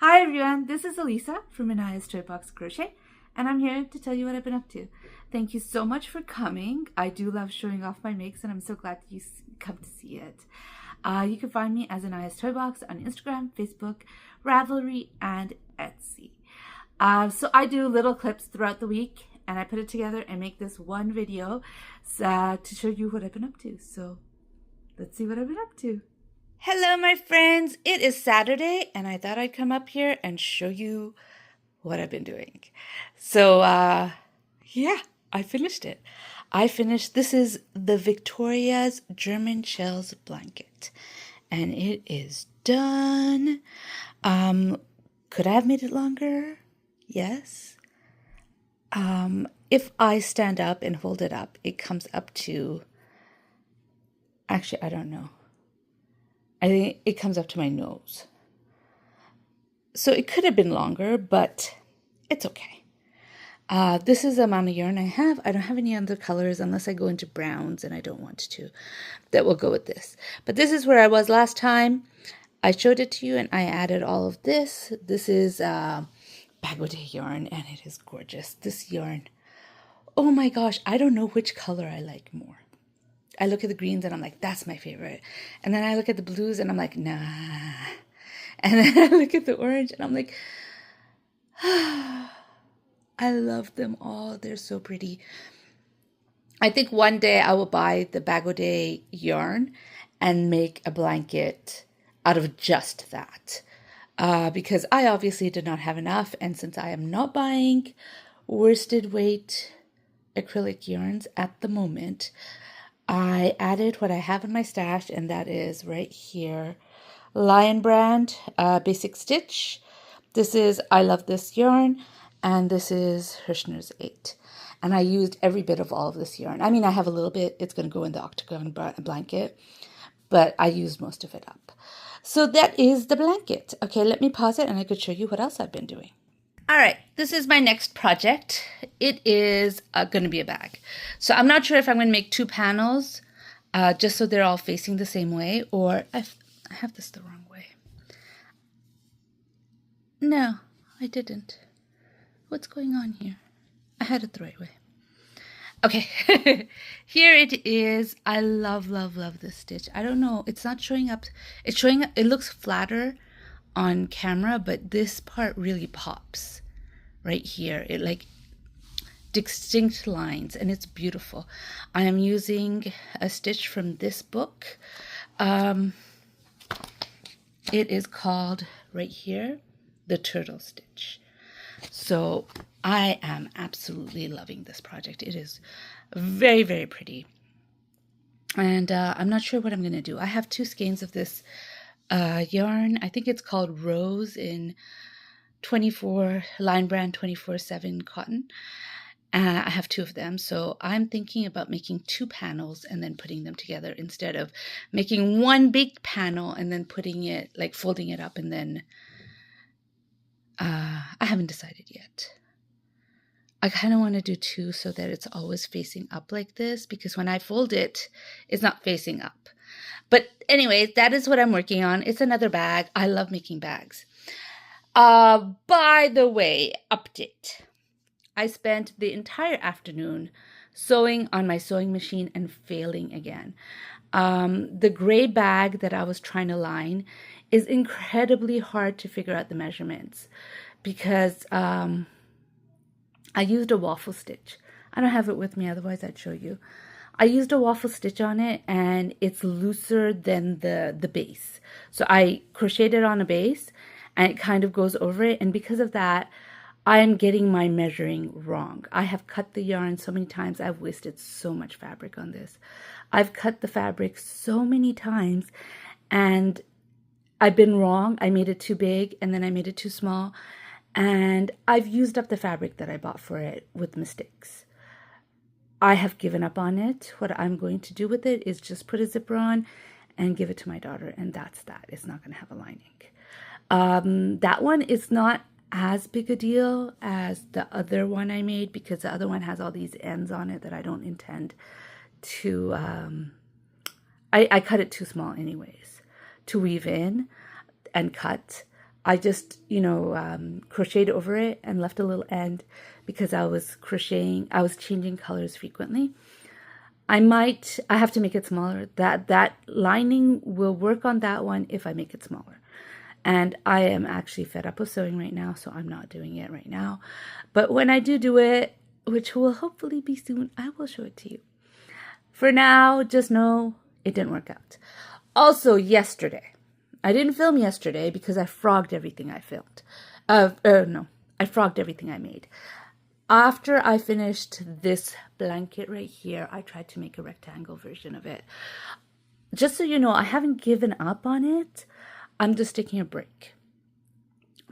Hi everyone, this is Elisa from Anaya's Toy Box Crochet, and I'm here to tell you what I've been up to. Thank you so much for coming. I do love showing off my makes, and I'm so glad that you come to see it. You can find me as Anaya's Toy Box on Instagram, Facebook, Ravelry, and Etsy. So I do little clips throughout the week, and I put it together and make this one video to show you what I've been up to. So let's see what I've been up to. Hello, my friends. It is Saturday, and I thought I'd come up here and show you what I've been doing. So, yeah, I finished it. This is the Victoria's German Shells blanket, and it is done. Could I have made it longer? Yes. If I stand up and hold it up, it comes up to, actually, I don't know. I think it comes up to my nose. So it could have been longer, but it's okay. This is the amount of yarn I have. I don't have any other colors unless I go into browns, and I don't want to. That will go with this. But this is where I was last time. I showed it to you, and I added all of this. This is Bag-O-Day yarn, and it is gorgeous. This yarn, oh my gosh, I don't know which color I like more. I look at the greens and I'm like, that's my favorite. And then I look at the blues and I'm like, nah. And then I look at the orange and I'm like, I love them all. They're so pretty. I think one day I will buy the Bag-O-Day yarn and make a blanket out of just that. Because I obviously did not have enough. And since I am not buying worsted weight acrylic yarns at the moment, I added what I have in my stash, and that is right here, Lion Brand Basic Stitch. This is I Love This yarn, and this is Hirschner's 8. And I used every bit of all of this yarn. I mean, I have a little bit. It's going to go in the octagon blanket, but I used most of it up. So that is the blanket. Okay, let me pause it, and I could show you what else I've been doing. All right, this is my next project. It is going to be a bag. So I'm not sure if I'm going to make two panels just so they're all facing the same way, or I have this the wrong way. No, I didn't. What's going on here? I had it the right way. Okay, here it is. I love, love, love this stitch. I don't know. It's not showing up. It's showing up. It looks flatter on camera, but this part really pops right here. It like distinct lines, and it's beautiful. I am using a stitch from this book. It is called right here, the Turtle Stitch. So I am absolutely loving this project. It is very, very pretty. And I'm not sure what I'm going to do. I have two skeins of this yarn. I think it's called Rose in 24 Line Brand 24/7 cotton. I have two of them, so I'm thinking about making two panels and then putting them together instead of making one big panel and then putting it, like folding it up, and then I haven't decided yet. I kind of want to do two so that it's always facing up like this, because when I fold it, it's not facing up. But anyways, that is what I'm working on. It's another bag. I love making bags. By the way, update. I spent the entire afternoon sewing on my sewing machine and failing again. The gray bag that I was trying to line is incredibly hard to figure out the measurements because I used a waffle stitch. I don't have it with me, otherwise I'd show you. I used a waffle stitch on it, and it's looser than the base. So I crocheted on a base, and it kind of goes over it, and because of that, I am getting my measuring wrong. I have cut the yarn so many times. I've wasted so much fabric on this. I've cut the fabric so many times, and I've been wrong. I made it too big, and then I made it too small, and I've used up the fabric that I bought for it with mistakes. I have given up on it. What I'm going to do with it is just put a zipper on and give it to my daughter, and that's that. It's not going to have a lining. That one is not as big a deal as the other one I made, because the other one has all these ends on it that I don't intend to, I cut it too small anyways to weave in and cut. I just, crocheted over it and left a little end because I was changing colors frequently. I have to make it smaller. That lining will work on that one if I make it smaller. And I am actually fed up with sewing right now, so I'm not doing it right now. But when I do it, which will hopefully be soon, I will show it to you. For now, just know it didn't work out. Also, yesterday, I didn't film yesterday because I frogged everything I filmed. No, I frogged everything I made. After I finished this blanket right here, I tried to make a rectangle version of it. Just so you know, I haven't given up on it. I'm just taking a break.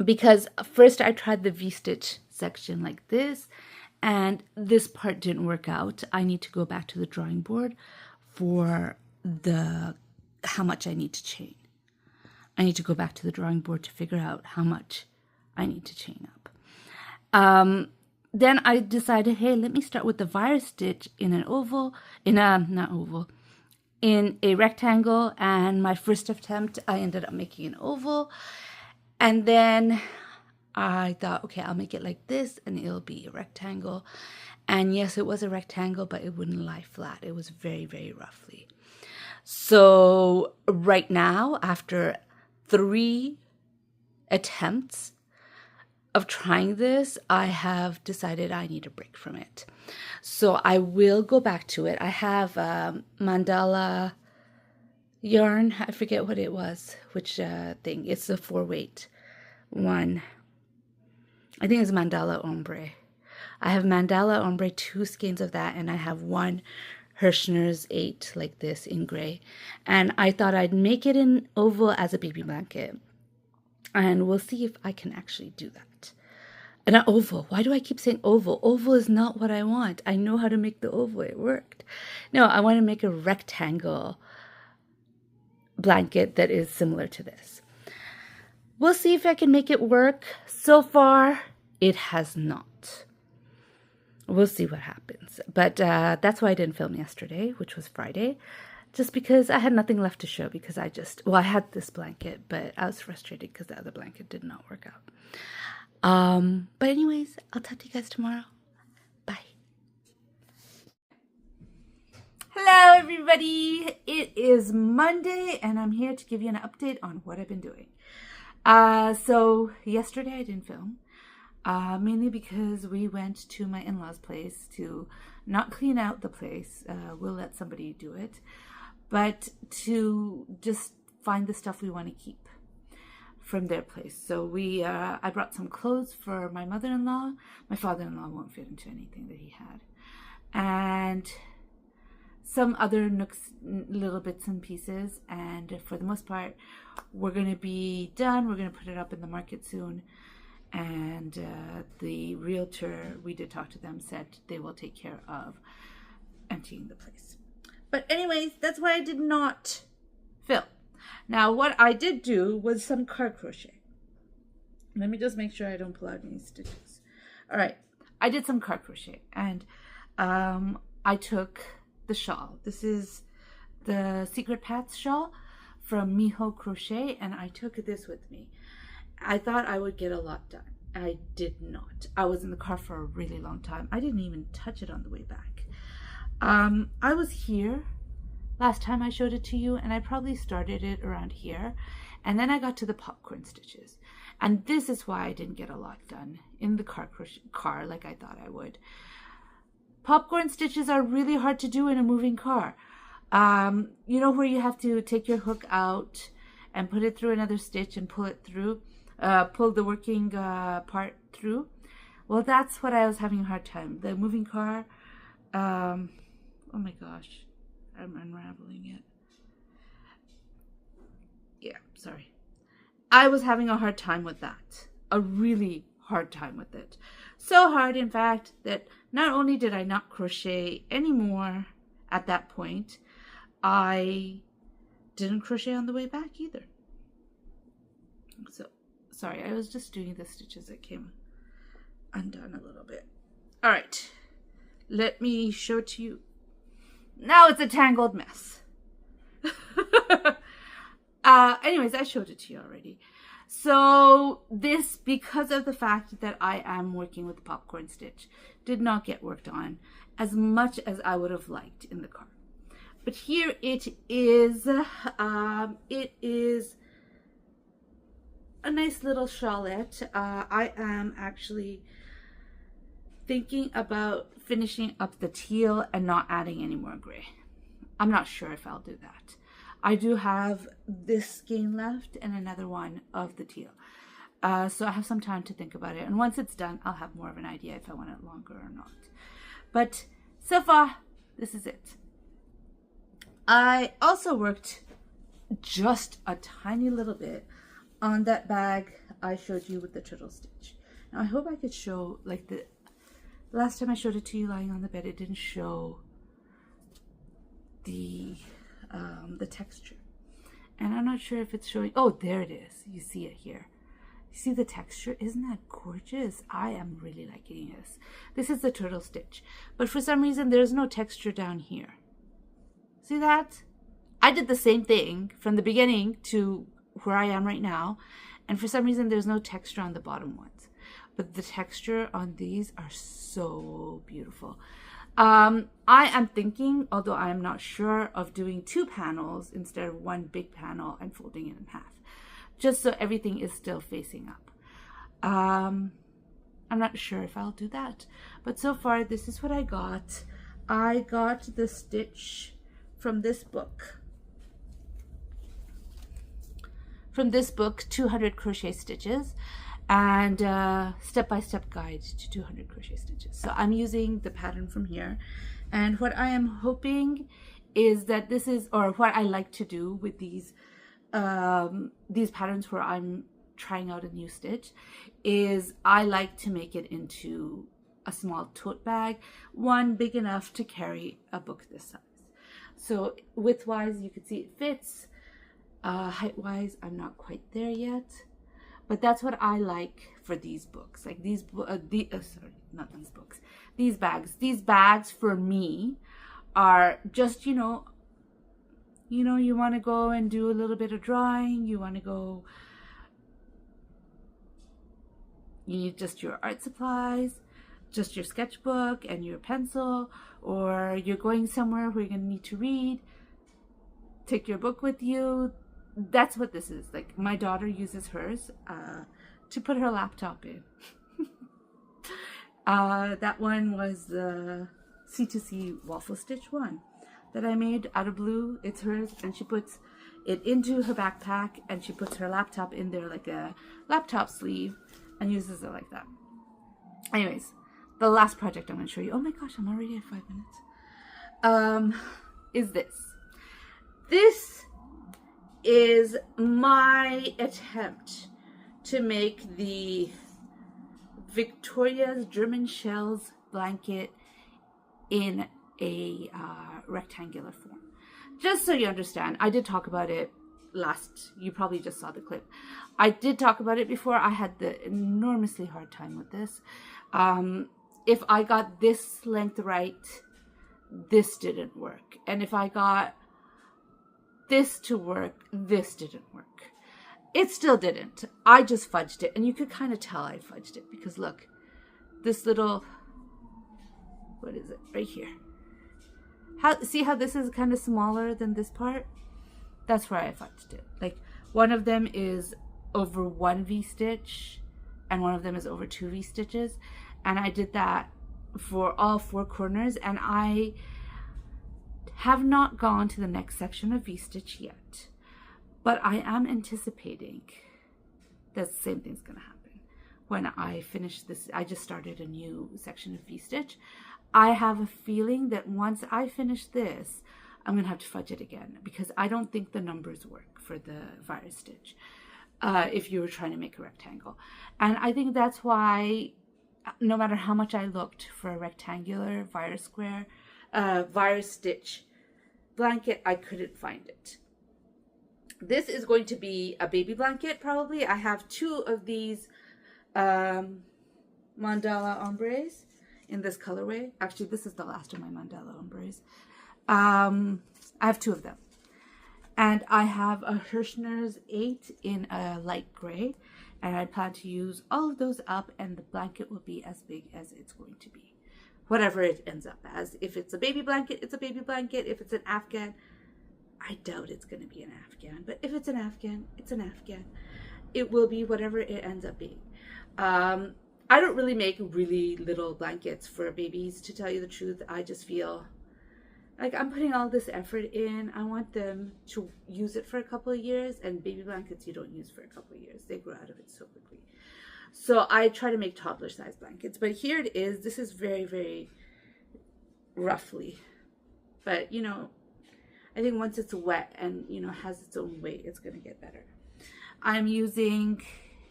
Because first I tried the V-stitch section like this, and this part didn't work out. I need to go back to the drawing board for how much I need to chain. I need to go back to the drawing board to figure out how much I need to chain up. Then I decided, hey, let me start with the virus stitch in a rectangle. And my first attempt, I ended up making an oval. And then I thought, okay, I'll make it like this and it'll be a rectangle. And yes, it was a rectangle, but it wouldn't lie flat. It was very, very roughly. So right now, after 3 attempts of trying this, I have decided I need a break from it. So I will go back to it. I have mandala yarn. I forget what it was, which thing. It's the 4-weight one. I think it's mandala ombre. I have mandala ombre, 2 skeins of that, and I have 1 Hirschner's 8 like this in gray. And I thought I'd make it in oval as a baby blanket. And we'll see if I can actually do that. And an oval. Why do I keep saying oval? Oval is not what I want. I know how to make the oval. It worked. No, I want to make a rectangle blanket that is similar to this. We'll see if I can make it work. So far, it has not. We'll see what happens. But that's why I didn't film yesterday, which was Friday. Just because I had nothing left to show because I had this blanket, but I was frustrated because the other blanket did not work out. But anyways, I'll talk to you guys tomorrow. Bye. Hello, everybody. It is Monday, and I'm here to give you an update on what I've been doing. So yesterday I didn't film, mainly because we went to my in-laws' place to not clean out the place. We'll let somebody do it. But to just find the stuff we want to keep from their place. So I brought some clothes for my mother-in-law. My father-in-law won't fit into anything that he had. And some other little bits and pieces. And for the most part, we're going to be done. We're going to put it up in the market soon. And the realtor, we did talk to them, said they will take care of emptying the place. But anyways, that's why I did not film. Now, what I did do was some card crochet. Let me just make sure I don't pull out any stitches. All right, I did some card crochet, and I took the shawl. This is the Secret Paths shawl from Miho Crochet, and I took this with me. I thought I would get a lot done. I did not. I was in the car for a really long time. I didn't even touch it on the way back. I was here last time I showed it to you, and I probably started it around here, and then I got to the popcorn stitches, and this is why I didn't get a lot done in the car like I thought I would. Popcorn stitches are really hard to do in a moving car. You know where you have to take your hook out and put it through another stitch and pull it through, pull the working part through? Well, that's what I was having a hard time. The moving car, oh my gosh, I'm unraveling it. Yeah, sorry. I was having a hard time with that. A really hard time with it. So hard, in fact, that not only did I not crochet anymore at that point, I didn't crochet on the way back either. So, sorry, I was just doing the stitches that came undone a little bit. All right, let me show it to you. Now it's a tangled mess. Anyways, I showed it to you already. So this, because of the fact that I am working with the popcorn stitch, did not get worked on as much as I would have liked in the car. But here it is. It is a nice little shawlette. I am actually thinking about finishing up the teal and not adding any more gray. I'm not sure if I'll do that. I do have this skein left and another one of the teal. So I have some time to think about it. And once it's done, I'll have more of an idea if I want it longer or not. But so far, this is it. I also worked just a tiny little bit on that bag I showed you with the turtle stitch. Now I hope I could show, like the last time I showed it to you lying on the bed, it didn't show the texture. And I'm not sure if it's showing. Oh, there it is. You see it here. You see the texture? Isn't that gorgeous? I am really liking this. This is the turtle stitch. But for some reason, there's no texture down here. See that? I did the same thing from the beginning to where I am right now. And for some reason, there's no texture on the bottom ones. But the texture on these are so beautiful. I am thinking, although I am not sure, of doing 2 panels instead of one big panel and folding it in half, just so everything is still facing up. I'm not sure if I'll do that, but so far this is what I got. I got the stitch from this book. From this book, 200 crochet stitches. And step-by-step guide to 200 crochet stitches. So I'm using the pattern from here. And what I am hoping is that this is, or what I like to do with these patterns where I'm trying out a new stitch, is I like to make it into a small tote bag, one big enough to carry a book this size. So width-wise, you can see it fits. Height-wise, I'm not quite there yet. But that's what I like for these books. Like these, sorry, not these books. These bags. These bags for me are just, you want to go and do a little bit of drawing. You want to go, you need just your art supplies, just your sketchbook and your pencil, or you're going somewhere where you're going to need to read. Take your book with you. That's what this is. Like, my daughter uses hers to put her laptop in. That one was the C2C waffle stitch one that I made out of blue. It's hers, and she puts it into her backpack, and she puts her laptop in there like a laptop sleeve and uses it like that. Anyways, the last project I'm going to show you. Oh my gosh, I'm already at 5 minutes. Is this. This is my attempt to make the Victoria's German Shells blanket in a rectangular form. Just so you understand, I did talk about it last, you probably just saw the clip. I did talk about it before. I had the enormously hard time with this. If I got this length right, this didn't work. And if I got this to work, this didn't work. It still didn't. I just fudged it, and you could kind of tell I fudged it because look, this little, what is it, right here. See how this is kind of smaller than this part? That's where I fudged it. Like, one of them is over 1 V-stitch, and one of them is over 2 V-stitches, and I did that for all 4 corners, and I have not gone to the next section of V-stitch yet, but I am anticipating that the same thing's going to happen when I finish this. I just started a new section of V-stitch. I have a feeling that once I finish this, I'm going to have to fudge it again because I don't think the numbers work for the virus stitch if you were trying to make a rectangle. And I think that's why no matter how much I looked for a rectangular virus stitch blanket, I couldn't find it. This is going to be a baby blanket probably. I have 2 of these mandala ombres in this colorway. Actually, this is the last of my mandala ombres. I have 2 of them. And I have a Hirschner's 8 in a light gray, and I plan to use all of those up, and the blanket will be as big as it's going to be. Whatever it ends up as. If it's a baby blanket, it's a baby blanket. If it's an Afghan, I doubt it's going to be an Afghan. But if it's an Afghan, it's an Afghan. It will be whatever it ends up being. I don't really make really little blankets for babies, to tell you the truth. I just feel like I'm putting all this effort in. I want them to use it for a couple of years, and baby blankets you don't use for a couple of years. They grow out of it so quickly. So I try to make toddler size blankets, but here it is. This is very, very roughly, but you know, I think once it's wet and you know has its own weight, it's gonna get better. I'm using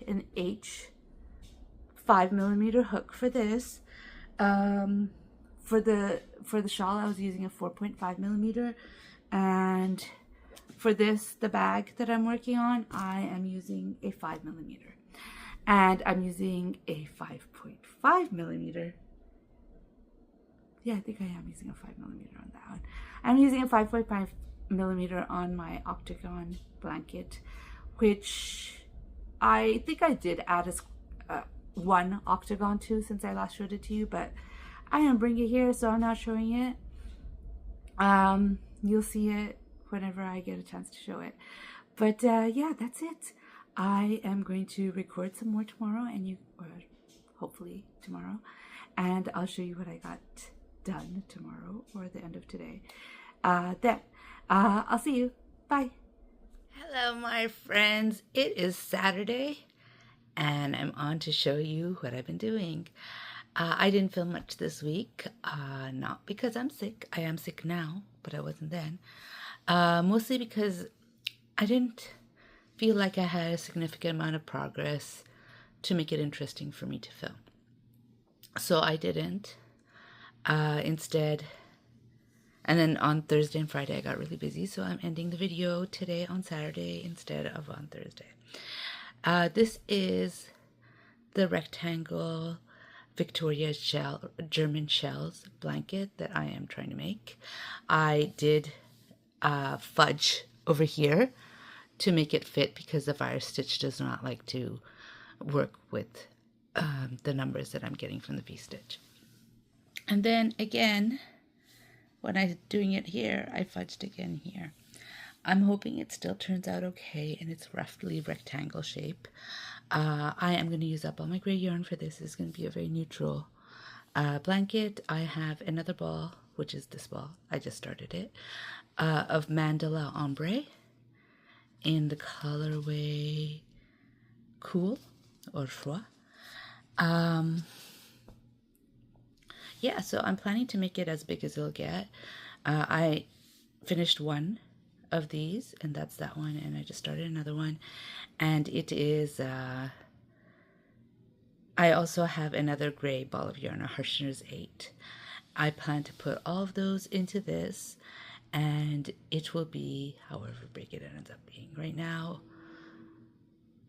an H 5mm hook for this. For the shawl, I was using a 4.5mm, and for this, the bag that I'm working on, I am using a 5mm, and I'm using a 5.5mm. Yeah, I think I am using a 5mm on that one. I'm using a 5.5mm on my Octagon blanket, which I think I did add one Octagon to since I last showed it to you, but I didn't bring it here, so I'm not showing it. You'll see it whenever I get a chance to show it. But yeah, that's it. I am going to record some more tomorrow, or hopefully tomorrow, and I'll show you what I got done tomorrow or the end of today. Then I'll see you. Bye. Hello, my friends. It is Saturday, and I'm on to show you what I've been doing. I didn't film much this week, not because I'm sick. I am sick now, but I wasn't then. Mostly because I didn't feel like I had a significant amount of progress to make it interesting for me to film. So I didn't. Instead, and then on Thursday and Friday I got really busy, so I'm ending the video today on Saturday instead of on Thursday. This is the rectangle Victoria German shells blanket that I am trying to make. I did fudge over here to make it fit because the Fire Stitch does not like to work with the numbers that I'm getting from the V-stitch. And then again, when I'm doing it here, I fudged again here. I'm hoping it still turns out okay and it's roughly rectangle shape. I am going to use up all my gray yarn for this. It's going to be a very neutral blanket. I have another ball, which is this ball. I just started it, of Mandala Ombre in the colorway Cool or Froid. Yeah, so I'm planning to make it as big as it'll get. I finished one of these, and that's that one, and I just started another one, and it is I also have another gray ball of yarn, a Hirschner's 8. I plan to put all of those into this, and it will be however big it ends up being. Right now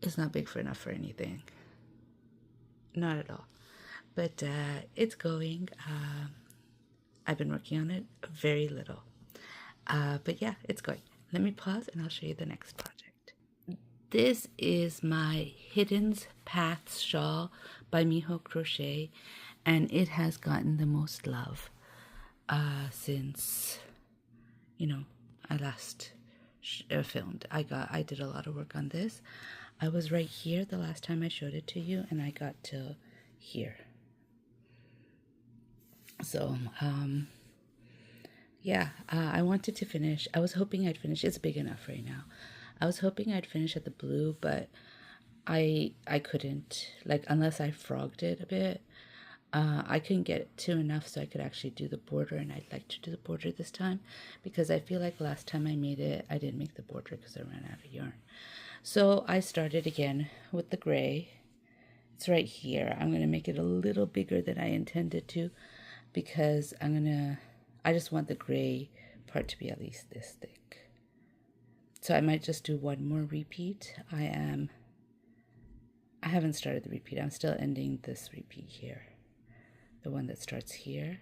it's not big enough for anything, not at all, but it's going. I've been working on it very little, but yeah, it's going. Let me pause and I'll show you the next project. This is my Hidden Paths shawl by Miho Crochet, and it has gotten the most love since, you know, I last filmed. I did a lot of work on this. I was right here the last time I showed it to you, and I got to here. So, yeah, I wanted to finish. I was hoping I'd finish. It's big enough right now. I was hoping I'd finish at the blue, but I couldn't. Like, unless I frogged it a bit, I couldn't get it to enough so I could actually do the border, and I'd like to do the border this time because I feel like last time I made it, I didn't make the border because I ran out of yarn. So I started again with the gray. It's right here. I'm going to make it a little bigger than I intended to because I just want the gray part to be at least this thick. So I might just do one more repeat. I haven't started the repeat. I'm still ending this repeat here. The one that starts here,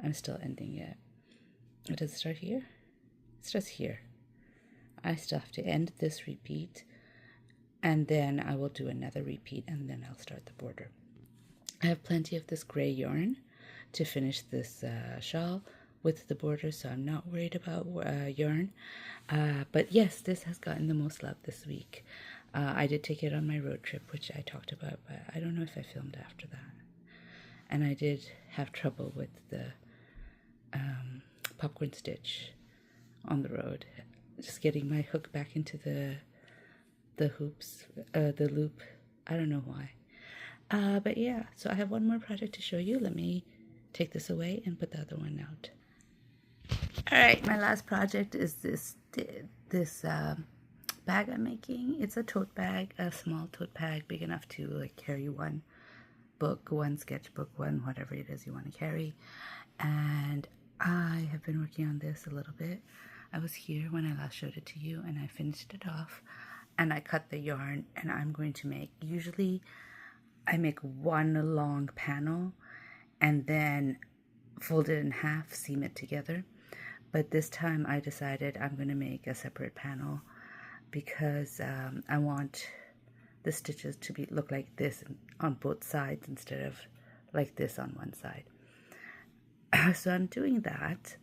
I'm still ending it. Does it start here? It starts here. I still have to end this repeat, and then I will do another repeat, and then I'll start the border. I have plenty of this gray yarn to finish this shawl with the border, so I'm not worried about yarn. But yes, this has gotten the most love this week. I did take it on my road trip, which I talked about, but I don't know if I filmed after that. And I did have trouble with the popcorn stitch on the road, just getting my hook back into the hoops, the loop. I don't know why. But yeah, so I have one more project to show you. Let me take this away and put the other one out. All right, my last project is this bag I'm making. It's a tote bag, a small tote bag, big enough to like carry one book, one sketchbook, one whatever it is you want to carry. And I have been working on this a little bit. I was here when I last showed it to you, and I finished it off, and I cut the yarn, and I'm going to make, usually I make one long panel and then fold it in half, seam it together. But this time I decided I'm going to make a separate panel because I want the stitches to look like this on both sides instead of like this on one side. So I'm doing that.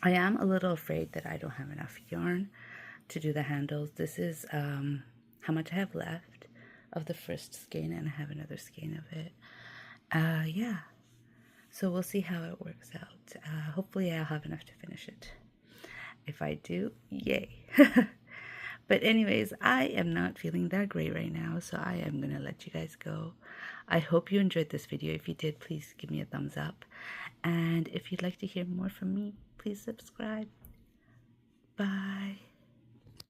I am a little afraid that I don't have enough yarn to do the handles. This is how much I have left of the first skein, and I have another skein of it. Yeah. So we'll see how it works out. Hopefully I'll have enough to finish it. If I do, yay. But anyways, I am not feeling that great right now, so I am going to let you guys go. I hope you enjoyed this video. If you did, please give me a thumbs up. And if you'd like to hear more from me, please subscribe. Bye.